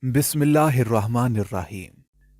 بسم اللہ الرحمن الرحیم۔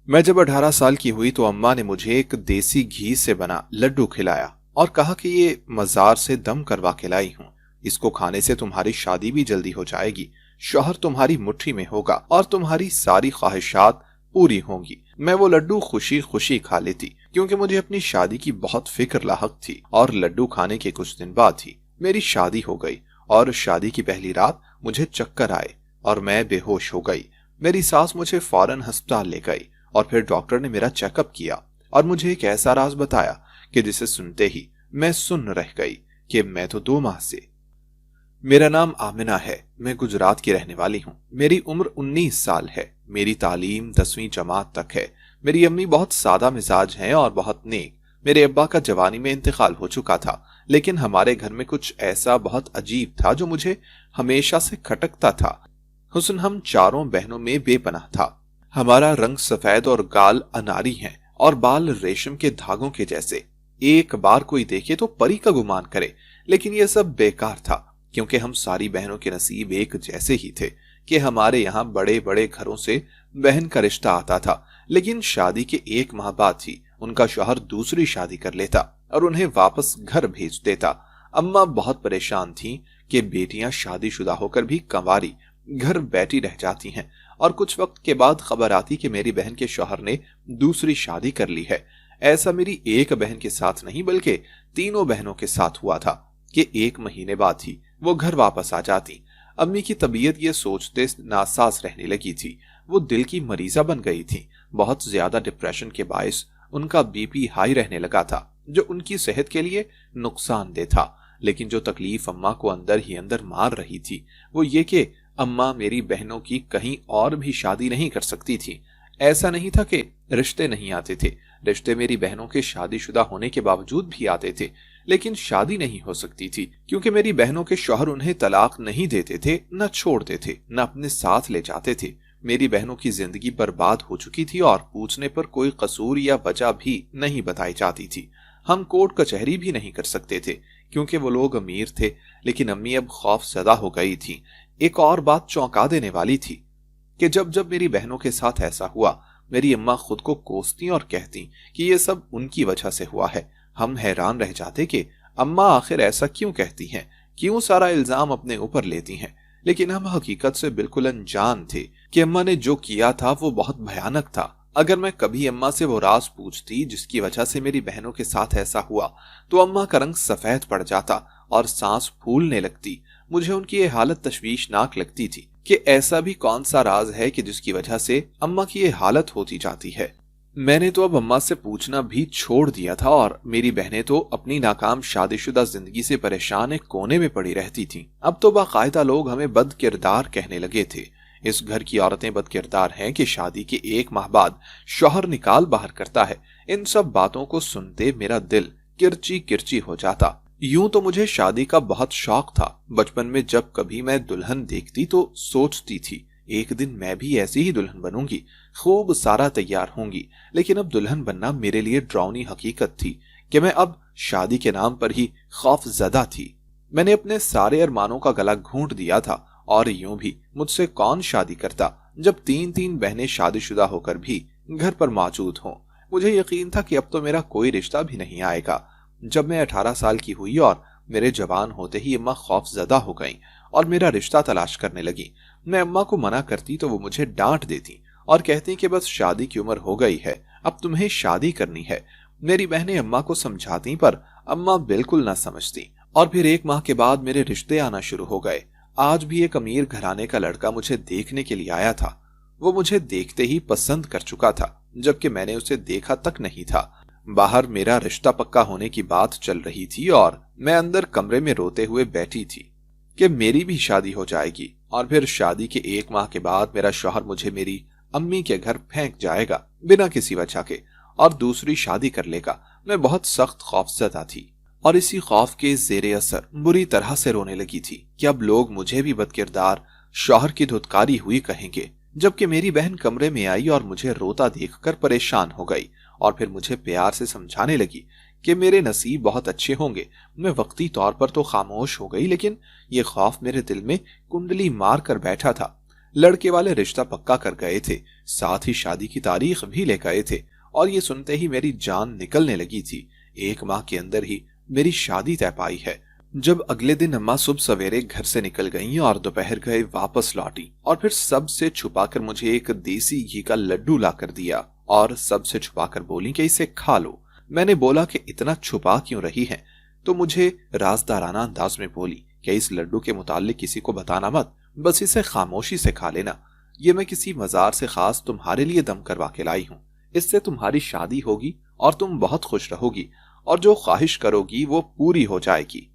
میں جب 18 سال کی ہوئی تو اماں نے مجھے ایک دیسی گھی سے بنا لڈو کھلایا اور کہا کہ یہ مزار سے دم کروا کے لائی ہوں، اس کو کھانے سے تمہاری شادی بھی جلدی ہو جائے گی، شوہر تمہاری مٹھی میں ہوگا اور تمہاری ساری خواہشات پوری ہوں گی۔ میں وہ لڈو خوشی خوشی کھا لیتی کیونکہ مجھے اپنی شادی کی بہت فکر لاحق تھی، اور لڈو کھانے کے کچھ دن بعد ہی میری شادی ہو گئی، اور شادی کی پہلی رات مجھے چکر آئے اور میں بے ہوش ہو گئی۔ میری ساس مجھے فوراً ہسپتال لے گئی اور پھر ڈاکٹر نے میرا چیک اپ کیا اور مجھے ایک ایسا راز بتایا کہ جسے سنتے ہی میں سن رہ گئی کہ میں تو 2 ماہ سے۔ میرا نام آمنہ ہے، میں گجرات کی رہنے والی ہوں، میری عمر 19 سال ہے، میری تعلیم 10ویں جماعت تک ہے۔ میری امی بہت سادہ مزاج ہیں اور بہت نیک۔ میرے ابا کا جوانی میں انتقال ہو چکا تھا، لیکن ہمارے گھر میں کچھ ایسا بہت عجیب تھا جو مجھے ہمیشہ سے کھٹکتا تھا۔ حسن ہم چاروں بہنوں میں بے پناہ تھا۔ ہمارا رنگ سفید اور گال اناری ہیں اور بال ریشم کے دھاگوں کے جیسے، ایک بار کوئی دیکھے تو پری کا گمان کرے، لیکن یہ سب بیکار تھا کیونکہ ہم ساری بہنوں کے نصیب ایک جیسے ہی تھے کہ ہمارے یہاں بڑے بڑے گھروں سے بہن کا رشتہ آتا تھا، لیکن شادی کے 1 ماہ بعد ہی ان کا شوہر دوسری شادی کر لیتا اور انہیں واپس گھر بھیج دیتا۔ اماں بہت پریشان تھیں کہ بیٹیاں شادی شدہ ہو کر بھی کنواری گھر بیٹھی رہ جاتی ہیں، اور کچھ وقت کے بعد خبر آتی کہ میری بہن کے شوہر نے دوسری شادی کر لی ہے۔ ایسا میری ایک بہن کے ساتھ نہیں بلکہ تینوں بہنوں کے ساتھ ہوا تھا کہ 1 مہینے بعد ہی وہ گھر واپس آ جاتی۔ امی کی طبیعت یہ سوچتے ناساز رہنے لگی تھی، وہ دل کی مریضہ بن گئی تھی۔ بہت زیادہ ڈپریشن کے باعث ان کا بی پی ہائی رہنے لگا تھا جو ان کی صحت کے لیے نقصان دہ تھا، لیکن جو تکلیف اماں کو اندر ہی اندر مار رہی تھی وہ یہ کہ اماں میری بہنوں کی کہیں اور بھی شادی نہیں کر سکتی تھی۔ ایسا نہیں تھا کہ رشتے نہیں آتے تھے، رشتے میری بہنوں کے شادی شدہ ہونے کے باوجود بھی آتے تھے، لیکن شادی نہیں ہو سکتی تھی کیونکہ میری بہنوں کے شوہر انہیں طلاق نہیں دیتے تھے، نہ چھوڑتے تھے، نہ اپنے ساتھ لے جاتے تھے۔ میری بہنوں کی زندگی برباد ہو چکی تھی اور پوچھنے پر کوئی قصور یا وجہ بھی نہیں بتائی جاتی تھی۔ ہم کورٹ کچہری بھی نہیں کر سکتے تھے کیونکہ وہ لوگ امیر تھے، لیکن امی اب خوف زدہ ہو گئی تھی۔ ایک اور بات چونکا دینے والی تھی کہ جب میری بہنوں کے ساتھ ایسا ہوا، میری اماں خود کو کوستی اور کہتی کہ یہ سب ان کی وجہ سے ہوا ہے۔ ہم حیران رہ جاتے کہ اماں آخر ایسا کیوں کہتی ہیں، کیوں سارا الزام اپنے اوپر لیتی ہیں، لیکن ہم حقیقت سے بالکل انجان تھے کہ اماں نے جو کیا تھا وہ بہت بھیانک تھا۔ اگر میں کبھی اماں سے وہ راز پوچھتی جس کی وجہ سے میری بہنوں کے ساتھ ایسا ہوا تو اماں کا رنگ سفید پڑ جاتا اور سانس پھولنے لگتی۔ مجھے ان کی یہ حالت تشویشناک لگتی تھی کہ ایسا بھی کون سا راز ہے کہ جس کی وجہ سے اماں کی یہ حالت ہوتی جاتی ہے۔ میں نے تو اب اماں سے پوچھنا بھی چھوڑ دیا تھا اور میری بہنیں تو اپنی ناکام شادی شدہ زندگی سے پریشان ایک کونے میں پڑی رہتی تھیں۔ اب تو باقاعدہ لوگ ہمیں بد کردار کہنے لگے تھے۔ اس گھر کی عورتیں بد کردار ہیں کہ شادی کے 1 ماہ بعد شوہر نکال باہر کرتا ہے۔ ان سب باتوں کو سنتے میرا دل کرچی کرچی ہو جاتا۔ یوں تو مجھے شادی کا بہت شوق تھا۔ بچپن میں جب کبھی میں دلہن دیکھتی تو سوچتی تھی ایک دن میں بھی ایسی ہی دلہن بنوں گی، خوب سارا تیار ہوں گی، لیکن اب دلہن بننا میرے لیے ڈراؤنی حقیقت تھی کہ میں اب شادی کے نام پر ہی خوف زدہ تھی۔ میں نے اپنے سارے ارمانوں کا گلا گھونٹ دیا تھا، اور یوں بھی مجھ سے کون شادی کرتا جب 3 بہنیں شادی شدہ ہو کر بھی گھر پر موجود ہوں۔ مجھے یقین تھا کہ اب تو میرا کوئی رشتہ بھی نہیں آئے گا۔ جب میں 18 سال کی ہوئی اور میرے جوان ہوتے ہی اماں خوف زدہ ہو گئیں اور میرا رشتہ تلاش کرنے لگی۔ میں اماں کو منع کرتی تو وہ مجھے ڈانٹ دیتی اور کہتی کہ بس شادی کی عمر ہو گئی ہے، اب تمہیں شادی کرنی ہے۔ میری بہنیں اماں کو سمجھاتی پر اماں بالکل نہ سمجھتی، اور پھر 1 ماہ کے بعد میرے رشتے آنا شروع ہو گئے۔ آج بھی ایک امیر گھرانے کا لڑکا مجھے دیکھنے کے لیے آیا تھا۔ وہ مجھے دیکھتے ہی پسند کر چکا تھا جبکہ میں نے اسے دیکھا تک نہیں تھا۔ باہر میرا رشتہ پکا ہونے کی بات چل رہی تھی اور میں اندر کمرے میں روتے ہوئے بیٹھی تھی کہ میری بھی شادی ہو جائے گی، اور پھر شادی کے 1 ماہ کے بعد میرا شوہر مجھے میری امی کے گھر پھینک جائے گا بنا کسی وجہ کے اور دوسری شادی کر لے گا۔ میں بہت سخت خوف زدہ تھی اور اسی خوف کے زیر اثر بری طرح سے رونے لگی تھی کہ اب لوگ مجھے بھی بد کردار، شوہر کی دھتکاری ہوئی کہیں گے۔ جبکہ میری بہن کمرے میں آئی اور مجھے روتا دیکھ کر پریشان ہو گئی اور پھر مجھے پیار سے سمجھانے لگی کہ میرے نصیب بہت اچھے ہوں گے۔ میں وقتی طور پر تو خاموش ہو گئی، لیکن یہ خوف میرے دل میں کنڈلی مار کر بیٹھا تھا۔ लड़के वाले रिश्ता पक्का कर गए थे, साथ ही शादी की तारीख भी ले गए थे, और ये सुनते ही मेरी जान निकलने लगी थी। 1 माह के अंदर ही मेरी शादी तय पाई है। जब अगले दिन अम्मा सुबह सवेरे घर से निकल गईं और दोपहर गए वापस लौटी, और फिर सबसे छुपाकर मुझे एक देसी घी का लड्डू लाकर दिया और सबसे छुपाकर बोली कि इसे खा लो। मैंने बोला कि इतना छुपा क्यों रही है? तो मुझे राजदाराना अंदाज में बोली कि इस लड्डू के मुतालिक किसी को बताना मत, बस इसे खामोशी से खा लेना। ये मैं किसी मजार से खास तुम्हारे लिए दम करवा के लाई हूँ। इससे तुम्हारी शादी होगी और तुम बहुत खुश रहोगी, और जो ख्वाहिश करोगी वो पूरी हो जाएगी।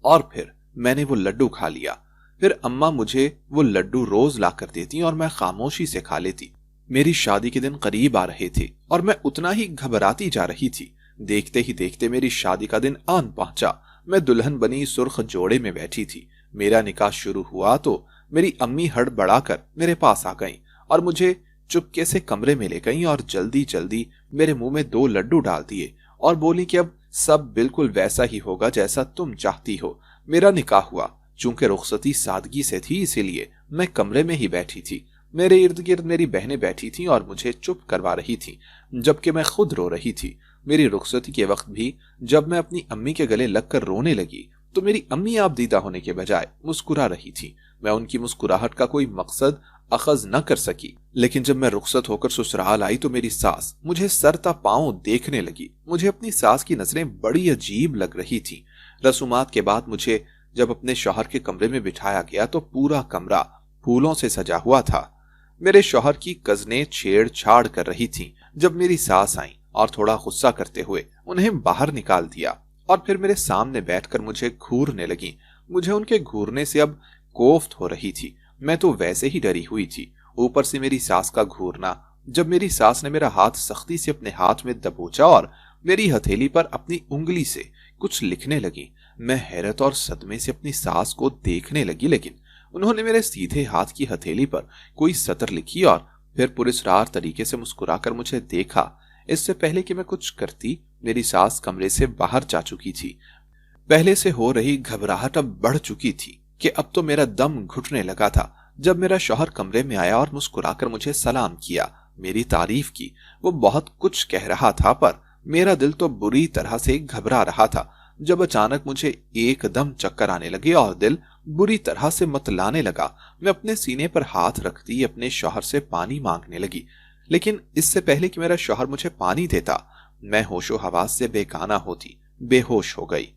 और फिर मैंने वो लड्डू खा लिया। फिर अम्मा मुझे वो लड्डू रोज ला कर देती और मैं खामोशी से खा लेती। मेरी शादी के दिन करीब आ रहे थे और मैं उतना ही घबराती जा रही थी। देखते ही देखते मेरी शादी का दिन आन पहुंचा। मैं दुल्हन बनी सुर्ख जोड़े में बैठी थी। मेरा निकाह शुरू हुआ तो मेरी अम्मी हड़बड़ाकर मेरे पास आ गईं और मुझे चुपके से कमरे में ले गईं और जल्दी जल्दी मेरे मुंह में 2 लड्डू डाल दिए और बोली कि अब सब बिल्कुल वैसा ही होगा जैसा तुम चाहती हो। मेरा निकाह हुआ। चूंकि रुखसती सादगी से थी, इसीलिए मैं कमरे में ही बैठी थी। मेरे इर्द गिर्द मेरी बहनें बैठी थीं और मुझे चुप करवा रही थीं, जबकि मैं खुद रो रही थी। मेरी रुखसती के वक्त भी जब मैं अपनी अम्मी के गले लगकर रोने लगी तो मेरी अम्मी आपदीदा होने के बजाय मुस्कुरा रही थी। मैं उनकी मुस्कुराहट का कोई मकसद अखज न कर सकी। लेकिन जब मैं रुखसत होकर ससुराल आई तो मेरी सास मुझे सरता पांव देखने लगी। मुझे अपनी सास की नजरें बड़ी अजीब लग रही थी। रसूमात के बाद मुझे जब अपने शौहर के कमरे में बिठाया गया तो पूरा कमरा फूलों से सजा हुआ था। मेरे शौहर की कजनें छेड़छाड़ कर रही थीं। जब मेरी सास आई और थोड़ा गुस्सा करते हुए उन्हें बाहर निकाल दिया और फिर मेरे सामने बैठकर मुझे घूरने लगी। मुझे उनके घूरने से अब कोफ्त हो रही थी। मैं तो वैसे ही डरी हुई थी, ऊपर से मेरी सास का घूरना। जब मेरी सास ने मेरा हाथ सख्ती से अपने हाथ में दबोचा और मेरी हथेली पर अपनी उंगली से कुछ लिखने लगी, मैं हैरत और सदमे से अपनी सास को देखने लगी। लेकिन उन्होंने मेरे सीधे हाथ की हथेली पर कोई सतर लिखी और फिर पुरस्कार तरीके से मुस्कुराकर मुझे देखा। इससे पहले कि मैं कुछ करती, मेरी सास कमरे से बाहर जा चुकी थी। पहले से हो रही घबराहट अब बढ़ चुकी थी कि अब तो मेरा दम घुटने लगा था। जब मेरा शौहर कमरे में आया और मुस्कुराकर मुझे सलाम किया, मेरी तारीफ की, वो बहुत कुछ कह रहा था, पर मेरा दिल तो बुरी तरह से घबरा रहा था। जब अचानक मुझे एकदम चक्कर आने लगे और दिल बुरी तरह से मतलाने लगा, मैं अपने सीने पर हाथ रखती अपने शौहर से पानी मांगने लगी। लेकिन इससे पहले कि मेरा शौहर मुझे पानी देता, मैं होशो हवास से बेगाना होती बेहोश हो गई।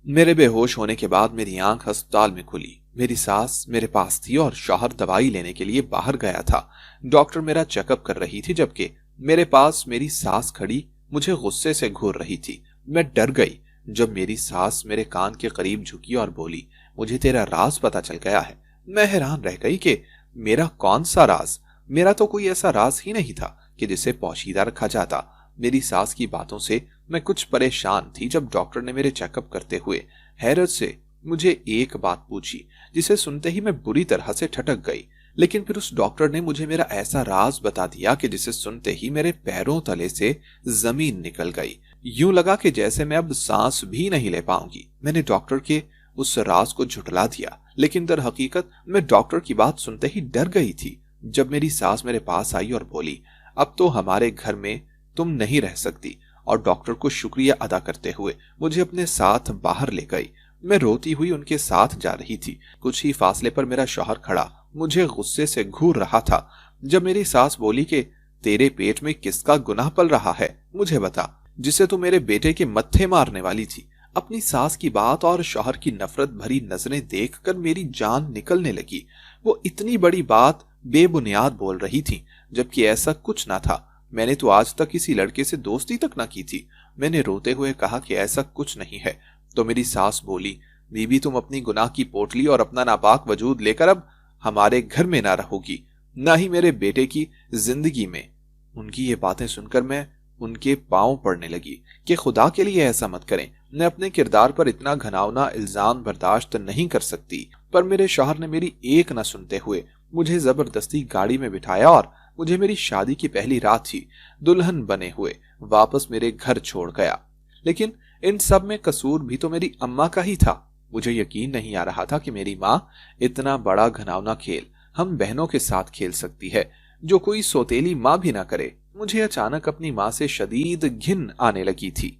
मेरे बेहोश होने के बाद मेरी आंख अस्पताल में खुली। मेरी सास मेरे पास थी और शौहर दवाई लेने के लिए बाहर गया था। डॉक्टर मेरा चेकअप कर रही थी, जबकि मेरे पास मेरी सास खड़ी मुझे गुस्से से घूर रही थी। मैं डर गई जब मेरी सास मेरे कान के करीब झुकी और बोली, मुझे तेरा राज पता चल गया है। मैं हैरान रह गई कि मेरा कौन सा राज? मेरा तो कोई ऐसा राज ही नहीं था कि जिसे पोशीदा रखा जाता। मेरी सास की बातों से मैं कुछ परेशान थी जब डॉक्टर ने मेरे चेकअप करते हुए हैरत से मुझे एक बात पूछी, जिसे सुनते ही मैं बुरी तरह से ठटक गई। लेकिन फिर उस डॉक्टर ने मुझे मेरा ऐसा राज बता दिया कि जिसे सुनते ही मेरे पैरों तले से जमीन निकल गई। यूं लगा कि जैसे मैं अब सांस भी नहीं ले पाऊंगी। मैंने डॉक्टर के उस राज को झुठला दिया, लेकिन दर हकीकत मैं डॉक्टर की बात सुनते ही डर गई थी। जब मेरी सास मेरे पास आई और बोली, अब तो हमारे घर में तुम नहीं रह सकती, और डॉक्टर को शुक्रिया अदा करते हुए मुझे अपने साथ बाहर ले गई। मैं रोती हुई उनके साथ जा रही थी। कुछ ही फासले पर मेरा शौहर खड़ा मुझे गुस्से से घूर रहा था। जब मेरी सास बोली कि तेरे पेट में किसका गुनाह पल रहा है, मुझे बता, जिसे तू मेरे बेटे के मत्थे मारने वाली थी। अपनी सास की बात और शौहर की नफरत भरी नजरें देखकर मेरी जान निकलने लगी। वो इतनी बड़ी बात बेबुनियाद बोल रही थी, जबकि ऐसा कुछ ना था। मैंने तो आज तक किसी लड़के से दोस्ती तक ना की थी। मैंने रोते हुए कहा कि ऐसा कुछ नहीं है। तो मेरी सास बोली, बीबी तुम अपनी गुनाह की पोटली और अपना नापाक वजूद लेकर अब हमारे घर में ना रहोगी, ना ही मेरे बेटे की जिंदगी में। उनकी ये बातें सुनकर मैं उनके पांव पड़ने लगी कि खुदा के लिए ऐसा मत करें। मैं अपने किरदार पर इतना घनावना इल्जाम बर्दाश्त नहीं कर सकती। पर मेरे शौहर ने मेरी एक न सुनते हुए मुझे जबरदस्ती गाड़ी में बिठाया और मुझे मेरी शादी की पहली रात ही दुल्हन बने हुए वापस मेरे घर छोड़ गया। लेकिन इन सब में कसूर भी तो मेरी अम्मा का ही था। मुझे यकीन नहीं आ रहा था कि मेरी माँ इतना बड़ा घनावना खेल हम बहनों के साथ खेल सकती है, जो कोई सौतेली माँ भी ना करे। मुझे अचानक अपनी माँ से शदीद घिन आने लगी थी।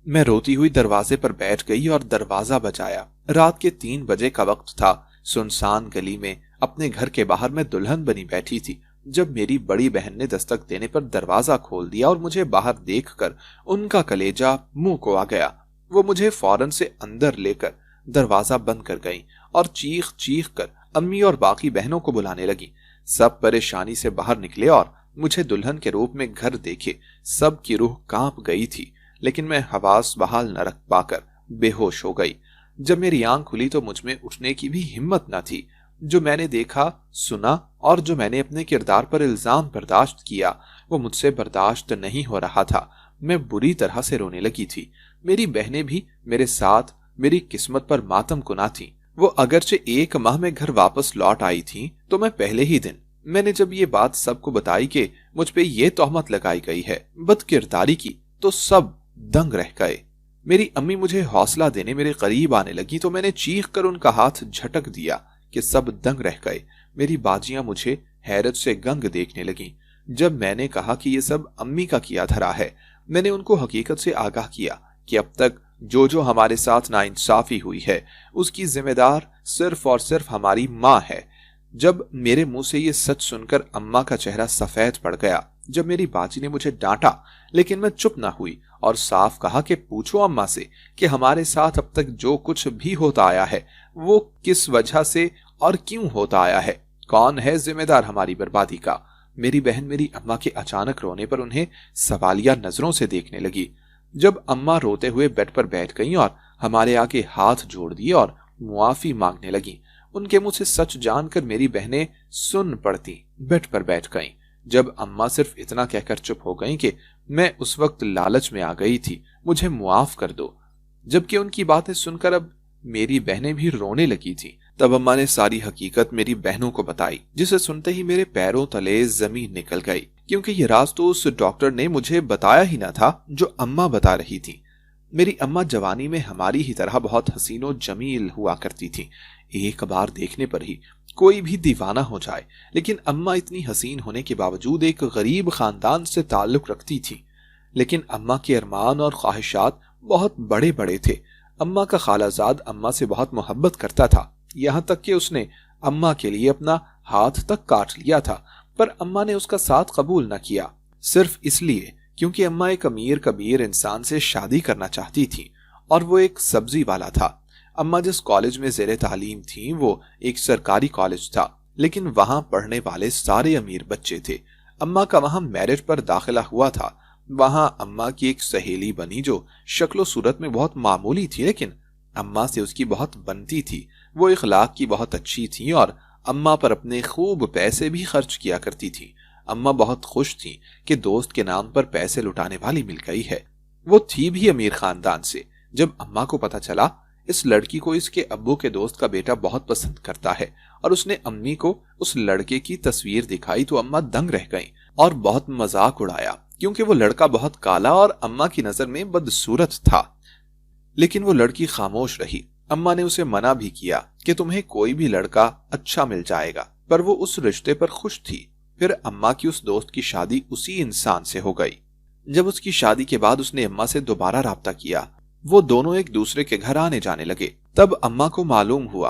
मैं रोती हुई दरवाजे पर बैठ गई और दरवाजा बजाया। रात के 3 बजे का वक्त था। सुनसान गली में अपने घर के बाहर मैं दुल्हन बनी बैठी थी, जब मेरी बड़ी बहन ने दस्तक देने पर दरवाजा खोल दिया और मुझे बाहर देखकर उनका कलेजा मुंह को आ गया। वो मुझे फौरन से अंदर लेकर दरवाजा बंद कर गई और चीख चीख कर अम्मी और बाकी बहनों को बुलाने लगी। सब परेशानी से बाहर निकले और मुझे दुल्हन के रूप में घर देखे। सब की रूह कांप गई थी, लेकिन मैं हवास बहाल न रख पाकर बेहोश हो गई। जब मेरी आंख खुली तो मुझ में उठने की भी हिम्मत न थी। जो मैंने देखा, सुना और जो मैंने अपने किरदार पर इल्जाम बर्दाश्त किया, वो मुझसे बर्दाश्त नहीं हो रहा था। मैं बुरी तरह से रोने लगी थी। मेरी बहनें भी मेरे साथ मेरी किस्मत पर मातम कुना थीं। वो अगरचे 1 माह में घर वापस लौट आई थीं, तो मैं पहले ही दिन मैंने जब ये बात सबको बताई कि मुझ पे ये तोहमत लगाई गई है बदकिरदारी की, तो सब दंग रह गए। मेरी अम्मी मुझे हौसला देने मेरे करीब आने लगी तो मैंने चीख कर उनका हाथ झटक दिया कि सब दंग रह गए। मेरी बाजियां मुझे हैरत से गंग देखने लगी। जब मैंने कहा कि ये सब अम्मी का किया धरा है, मैंने उनको हकीकत से आगाह किया कि अब तक जो जो हमारे साथ नाइंसाफी हुई है, उसकी जिम्मेदार सिर्फ और सिर्फ हमारी माँ है। जब मेरे मुंह से ये सच सुनकर अम्मा का चेहरा सफेद पड़ गया। जब मेरी बाजी ने मुझे डांटा, लेकिन मैं चुप ना हुई और साफ कहा कि पूछो अम्मा से कि हमारे साथ अब तक जो कुछ भी होता आया है, वो किस वजह से और क्यों होता आया है, कौन है जिम्मेदार हमारी बर्बादी का। मेरी बहन मेरी अम्मा के अचानक रोने पर उन्हें सवालिया नजरों से देखने लगी। जब अम्मा रोते हुए बेड पर बैठ गईं और हमारे आगे हाथ जोड़ दिए और मुआफी मांगने लगी, उनके मुंह से सच जानकर मेरी बहनें सुन पड़ती बेड पर बैठ गईं। जब अम्मा सिर्फ इतना कहकर चुप हो गईं कि मैं उस वक्त लालच में आ गई थी, मुझे मुआफ कर दो, जबकि उनकी बातें सुनकर अब मेरी बहनें भी रोने लगी थी। तब अम्मा ने सारी हकीकत मेरी बहनों को बताई, जिसे सुनते ही मेरे पैरों तले जमीन निकल गई, क्योंकि ये राज तो उस डॉक्टर ने मुझे बताया ही ना था जो अम्मा बता रही थी। मेरी अम्मा जवानी में हमारी ही तरह बहुत हसीन और जमील हुआ करती थी। एक बार देखने पर ही कोई भी दीवाना हो जाए, लेकिन अम्मा इतनी हसीन होने के बावजूद एक गरीब खानदान से ताल्लुक रखती थी। लेकिन अम्मा के अरमान और ख्वाहिशात बहुत बड़े बड़े थे। अम्मा का खालाजाद अम्मा से बहुत मोहब्बत करता था, यहाँ तक कि उसने अम्मा के लिए अपना हाथ तक काट लिया था, पर अम्मा ने उसका साथ कबूल न किया, सिर्फ इसलिए क्योंकि अम्मा एक अमीर कबीर इंसान से शादी करना चाहती थी और वो एक सब्जी वाला था। अम्मा जिस कॉलेज में ज़ेरे तालीम थी वो एक सरकारी कॉलेज था, लेकिन वहां पढ़ने वाले सारे अमीर बच्चे थे। अम्मा का वहां मेरिट पर दाखिला हुआ था। वहां अम्मा की एक सहेली बनी जो शक्लो सूरत में बहुत मामूली थी, लेकिन अम्मा से उसकी बहुत बनती थी। वो इखलाक की बहुत अच्छी थी और अम्मा पर अपने खूब पैसे भी खर्च किया करती थी। अम्मा बहुत खुश थी कि दोस्त के नाम पर पैसे लुटाने वाली मिल गई है। वो थी भी अमीर खानदान से। जब अम्मा को पता चला इस लड़की को इसके अब्बू के दोस्त का बेटा बहुत पसंद करता है और उसने अम्मी को उस लड़के की तस्वीर दिखाई, तो अम्मा दंग रह गईं और बहुत मजाक उड़ाया, क्योंकि वो लड़का बहुत काला और अम्मा की नजर में बदसूरत था। लेकिन वो लड़की खामोश रही। अम्मा ने उसे मना भी किया कि तुम्हें कोई भी लड़का अच्छा मिल जाएगा, पर वो उस रिश्ते पर खुश थी। फिर अम्मा की उस दोस्त की शादी उसी इंसान से हो गई। जब उसकी शादी के बाद उसने अम्मा से दोबारा राब्ता किया, वो दोनों एक दूसरे के घर आने जाने लगे। तब अम्मा को मालूम हुआ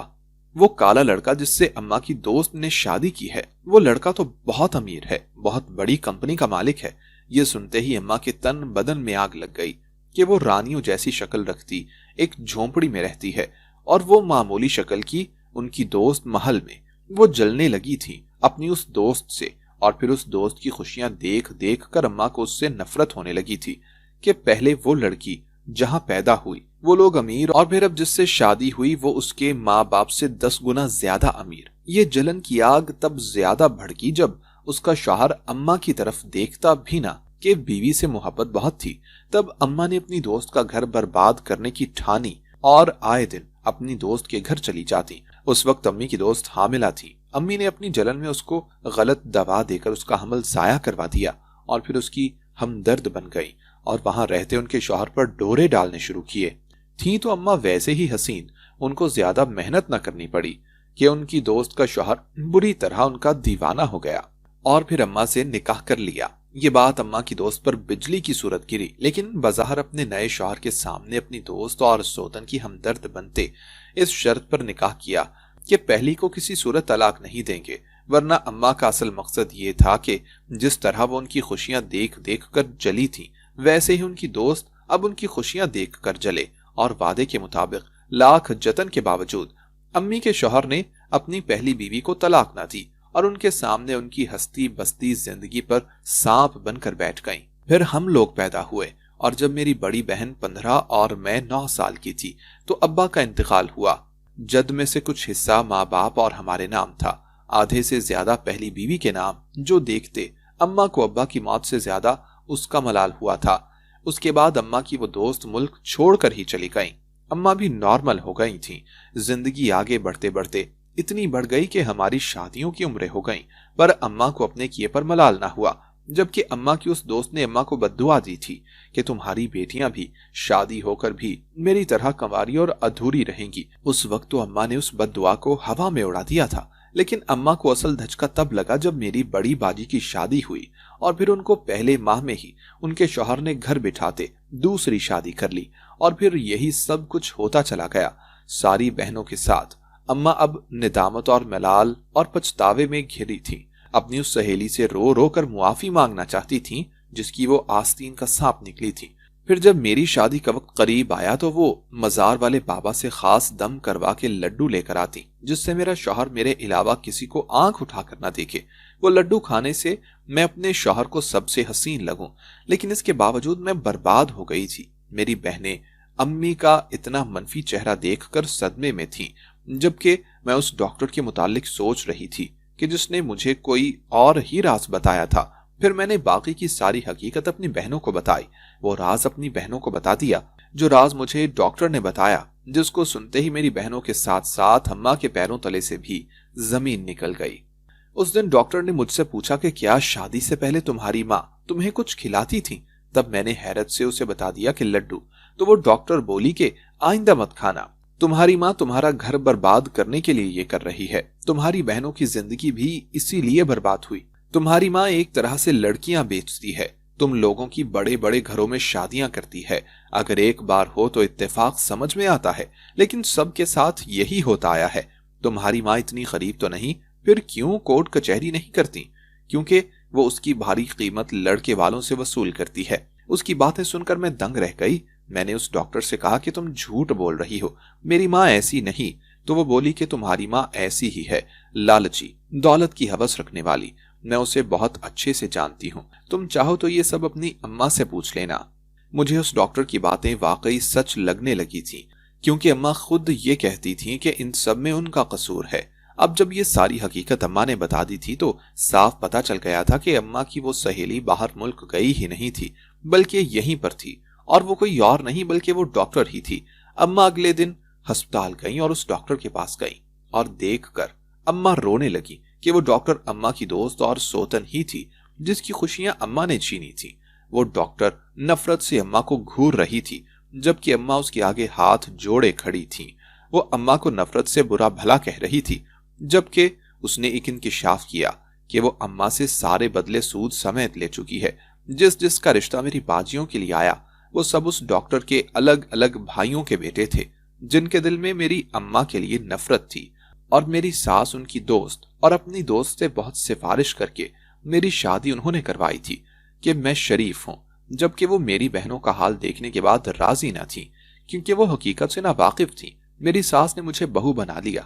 वो काला लड़का जिससे अम्मा की दोस्त ने शादी की है, वो लड़का तो बहुत अमीर है, बहुत बड़ी कंपनी का मालिक है। ये सुनते ही अम्मा के तन बदन में आग लग गई कि वो रानियों जैसी शक्ल रखती एक झोंपड़ी में रहती है और वो मामूली शक्ल की उनकी दोस्त महल में। वो जलने लगी थी अपनी उस दोस्त से, और फिर उस दोस्त की खुशियां देख देख कर अम्मा को उससे नफरत होने लगी थी कि पहले वो लड़की जहां पैदा हुई वो लोग अमीर, और फिर अब जिससे शादी हुई वो उसके माँ बाप से 10 गुना ज्यादा अमीर। ये जलन की आग तब ज्यादा भड़की जब उसका शौहर अम्मा की तरफ देखता भी ना कि बीवी से मोहब्बत बहुत थी। तब अम्मा ने अपनी दोस्त का घर बर्बाद करने की ठानी और आए दिन अपनी दोस्त के घर चली जाती। उस वक्त अम्मी की दोस्त हामिला थी। अम्मी ने अपनी जलन में उसको गलत दवा देकर उसका हमल जाया करवा दिया और फिर उसकी हमदर्द बन गई और वहां रहते उनके शौहर पर डोरे डालने शुरू किए। थी तो अम्मा वैसे ही हसीन, उनको ज्यादा मेहनत न करनी पड़ी। کہ ان کی دوست کا شوہر بری طرح ان کا دیوانہ ہو گیا اور پھر اماں سے نکاح کر لیا۔ یہ بات اماں کی دوست پر بجلی کی صورت گری، لیکن بظاہر اپنے نئے شوہر کے سامنے اپنی دوست اور سوتن کی ہمدرد بنتے اس شرط پر نکاح کیا کہ پہلی کو کسی صورت طلاق نہیں دیں گے، ورنہ اماں کا اصل مقصد یہ تھا کہ جس طرح وہ ان کی خوشیاں دیکھ دیکھ کر جلی تھیں، ویسے ہی ان کی دوست اب ان کی خوشیاں دیکھ کر جلے، اور وعدے کے مطابق لاکھ جتن کے باوجود امی کے شوہر نے اپنی پہلی بیوی کو طلاق نہ دی اور ان کے سامنے ان کی ہستی بستی زندگی پر سانپ بن کر بیٹھ گئیں۔ پھر ہم لوگ پیدا ہوئے، اور جب میری بڑی بہن 15 اور میں 9 سال کی تھی تو ابا کا انتقال ہوا۔ جد میں سے کچھ حصہ ماں باپ اور ہمارے نام تھا، آدھے سے زیادہ پہلی بیوی کے نام، جو دیکھتے اماں کو ابا کی موت سے زیادہ اس کا ملال ہوا تھا۔ اس کے بعد اماں کی وہ دوست ملک چھوڑ کر ہی چلی گئیں۔ اماں بھی نارمل ہو گئی تھیں۔ زندگی آگے بڑھتے بڑھتے اتنی بڑھ گئی کہ ہماری شادیوں کی عمریں ہو گئیں، پر اماں کو اپنے کیے پر ملال نہ ہوا، جبکہ اماں کی اس دوست نے اماں کو بددعا دی تھی کہ تمہاری بیٹیاں بھی شادی ہو کر بھی میری طرح کنواری اور ادھوری رہیں گی۔ اس وقت تو اماں نے اس بددعا کو ہوا میں اڑا دیا تھا، لیکن اماں کو اصل دھچکا تب لگا جب میری بڑی باجی کی شادی ہوئی، اور پھر ان کو پہلے ماہ میں ہی ان کے شوہر نے گھر بٹھاتے دوسری شادی کر لی، اور پھر یہی سب کچھ ہوتا چلا گیا۔ ساری بہنوں کے ساتھ اماں اب ندامت اور ملال اور پچھتاوے میں گھری تھیں۔ اپنی اس سہیلی سے رو رو کر معافی مانگنا چاہتی تھیں جس کی وہ آستین کا سانپ نکلی تھی۔ پھر جب میری شادی کا وقت قریب آیا تو وہ مزار والے بابا سے خاص دم کروا کے لڈو لے کر آتی، جس سے میرا شوہر میرے علاوہ کسی کو آنکھ اٹھا کر نہ دیکھے۔ وہ لڈو کھانے سے میں اپنے شوہر کو سب سے حسین لگوں، لیکن اس کے باوجود میں برباد ہو گئی تھی۔ میری بہنیں امی کا اتنا منفی چہرہ دیکھ کر صدمے میں تھیں، جبکہ میں اس ڈاکٹر کے متعلق سوچ رہی تھی کہ جس نے مجھے کوئی اور ہی راز بتایا تھا۔ پھر میں نے باقی کی ساری حقیقت اپنی بہنوں کو بتائی، وہ راز اپنی بہنوں کو بتا دیا جو راز مجھے ڈاکٹر نے بتایا، جس کو سنتے ہی میری بہنوں کے ساتھ ساتھ اماں کے پیروں تلے سے بھی زمین نکل گئی۔ اس دن ڈاکٹر نے مجھ سے پوچھا کہ کیا شادی سے پہلے تمہاری ماں تمہیں کچھ کھلاتی تھی؟ تب میں نے حیرت سے اسے بتا دیا کہ لڈو۔ تو وہ ڈاکٹر بولی کہ آئندہ مت کھانا، تمہاری ماں تمہارا گھر برباد کرنے کے لیے یہ کر رہی ہے، تمہاری بہنوں کی زندگی بھی اسی لیے برباد ہوئی۔ تمہاری ماں ایک طرح سے لڑکیاں بیچتی ہے، تم لوگوں کی بڑے بڑے گھروں میں شادیاں کرتی ہے، اگر ایک بار ہو تو اتفاق سمجھ میں آتا ہے، لیکن سب کے ساتھ یہی ہوتا آیا ہے۔ تمہاری ماں اتنی غریب تو نہیں، پھر کیوں کورٹ کچہری نہیں کرتی؟ کیونکہ وہ اس کی بھاری قیمت لڑکے والوں سے وصول کرتی ہے۔ اس کی باتیں سن کر میں دنگ رہ گئی۔ میں نے اس ڈاکٹر سے کہا کہ تم جھوٹ بول رہی ہو، میری ماں ایسی نہیں۔ تو وہ بولی کہ تمہاری ماں ایسی ہی ہے، لالچی، دولت کی ہوس رکھنے والی، میں اسے بہت اچھے سے جانتی ہوں، تم چاہو تو یہ سب اپنی اماں سے پوچھ لینا۔ مجھے اس ڈاکٹر کی باتیں واقعی سچ لگنے لگی تھیں، کیونکہ اماں خود یہ کہتی تھیں کہ ان سب میں ان کا قصور ہے۔ اب جب یہ ساری حقیقت اماں نے بتا دی تھی تو صاف پتہ چل گیا تھا کہ اماں کی وہ سہیلی باہر ملک گئی ہی نہیں تھی، بلکہ یہیں پر تھی، اور وہ کوئی اور نہیں بلکہ وہ ڈاکٹر ہی تھی۔ اماں اگلے دن ہسپتال گئیں اور اس ڈاکٹر کے پاس گئیں، اور دیکھ کر اماں رونے لگی کہ وہ ڈاکٹر اماں کی دوست اور سوتن ہی تھی جس کی خوشیاں اماں نے چھینی تھی۔ وہ ڈاکٹر نفرت سے اماں کو گھور رہی تھی، جبکہ اماں اس کے آگے ہاتھ جوڑے کھڑی تھی۔ وہ اماں کو نفرت سے برا بھلا کہہ رہی تھی، جبکہ اس نے ایک انکشاف کیا کہ وہ اماں سے سارے بدلے سود سمیت لے چکی ہے۔ جس کا رشتہ میری باجیوں کے لیے آیا وہ سب اس ڈاکٹر کے الگ الگ بھائیوں کے بیٹے تھے، جن کے دل میں میری اماں کے لیے نفرت تھی، اور میری ساس ان کی دوست اور اپنی دوست سے بہت سفارش کر کے میری شادی انہوں نے کروائی تھی کہ میں شریف ہوں، جبکہ وہ میری بہنوں کا حال دیکھنے کے بعد راضی نہ تھی، کیونکہ وہ حقیقت سے ناواقف تھی۔ میری ساس نے مجھے بہو بنا لیا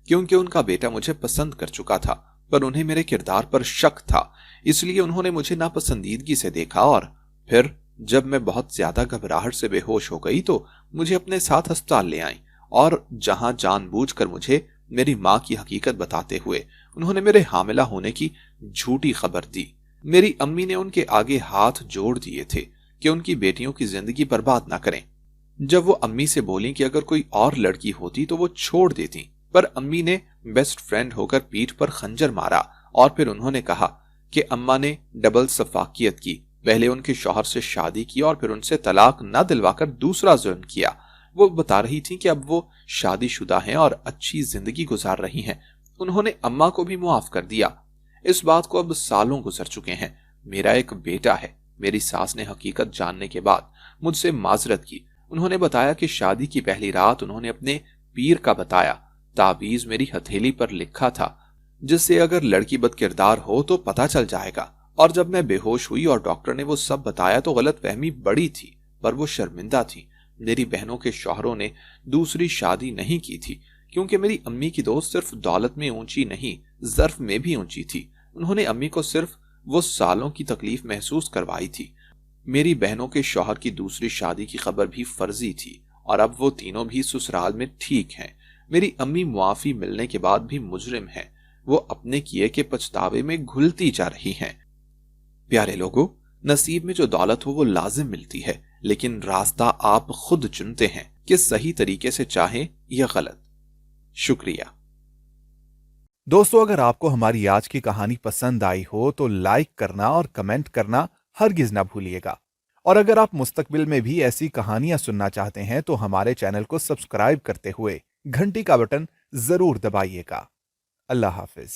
کیونکہ ان کا بیٹا مجھے پسند کر چکا تھا، پر انہیں میرے کردار پر شک تھا، اس لیے انہوں نے مجھے ناپسندیدگی سے دیکھا، اور پھر جب میں بہت زیادہ گھبراہٹ سے بے ہوش ہو گئی تو مجھے اپنے ساتھ ہسپتال لے آئیں، اور جہاں جان بوجھ کر مجھے میری ماں کی حقیقت بتاتے ہوئے انہوں نے میرے حاملہ ہونے کی جھوٹی خبر دی۔ میری امی نے ان کے آگے ہاتھ جوڑ دیے تھے کہ ان کی بیٹیوں کی زندگی برباد نہ کریں۔ جب وہ امی سے بولیں کہ اگر کوئی اور لڑکی ہوتی تو وہ چھوڑ دیتی، پر امی نے بیسٹ فرینڈ ہو کر پیٹھ پر خنجر مارا، اور پھر انہوں نے کہا کہ اماں نے ڈبل سفاکیت کی، پہلے ان کے شوہر سے شادی کی اور پھر ان سے طلاق نہ دلوا کر دوسرا ظلم کیا۔ वो बता रही थी कि अब वो शादी शुदा हैं और अच्छी जिंदगी गुजार रही हैं। उन्होंने अम्मा को भी मुआफ कर दिया। इस बात को अब सालों गुजर चुके हैं। मेरा एक बेटा है। मेरी सास ने हकीकत जानने के बाद मुझसे माजरत की। उन्होंने बताया कि शादी की पहली रात उन्होंने अपने पीर का बताया। ताबीज मेरी हथेली पर लिखा था, जिससे अगर लड़की बदकिरदार हो तो पता चल जाएगा। और जब मैं बेहोश हुई और डॉक्टर ने वो सब बताया तो गलतफहमी बड़ी थी, पर वो शर्मिंदा थी। मेरी बहनों के शौहरों ने दूसरी शादी नहीं की थी, क्योंकि मेरी अम्मी की दोस्त सिर्फ दौलत में ऊंची नहीं, ज़र्फ में भी ऊंची थी। उन्होंने अम्मी को सिर्फ वो सालों की तकलीफ महसूस करवाई थी। मेरी बहनों के शौहर की दूसरी शादी की खबर भी फर्जी थी, और अब वो तीनों भी ससुराल में ठीक हैं। मेरी अम्मी मुआफी मिलने के बाद भी मुजरिम हैं। वो अपने किए के पछतावे में घुलती जा रही हैं। प्यारे लोगों, नसीब में जो दौलत हो वो लाजिम मिलती है, लेकिन रास्ता आप खुद चुनते हैं कि सही तरीके से चाहें या गलत। शुक्रिया। दोस्तों, अगर आपको हमारी आज की कहानी पसंद आई हो तो लाइक करना और कमेंट करना हरगिज ना भूलिएगा। और अगर आप मुस्तकबिल में भी ऐसी कहानियां सुनना चाहते हैं तो हमारे चैनल को सब्सक्राइब करते हुए घंटी का बटन जरूर दबाइएगा। अल्लाह हाफिज।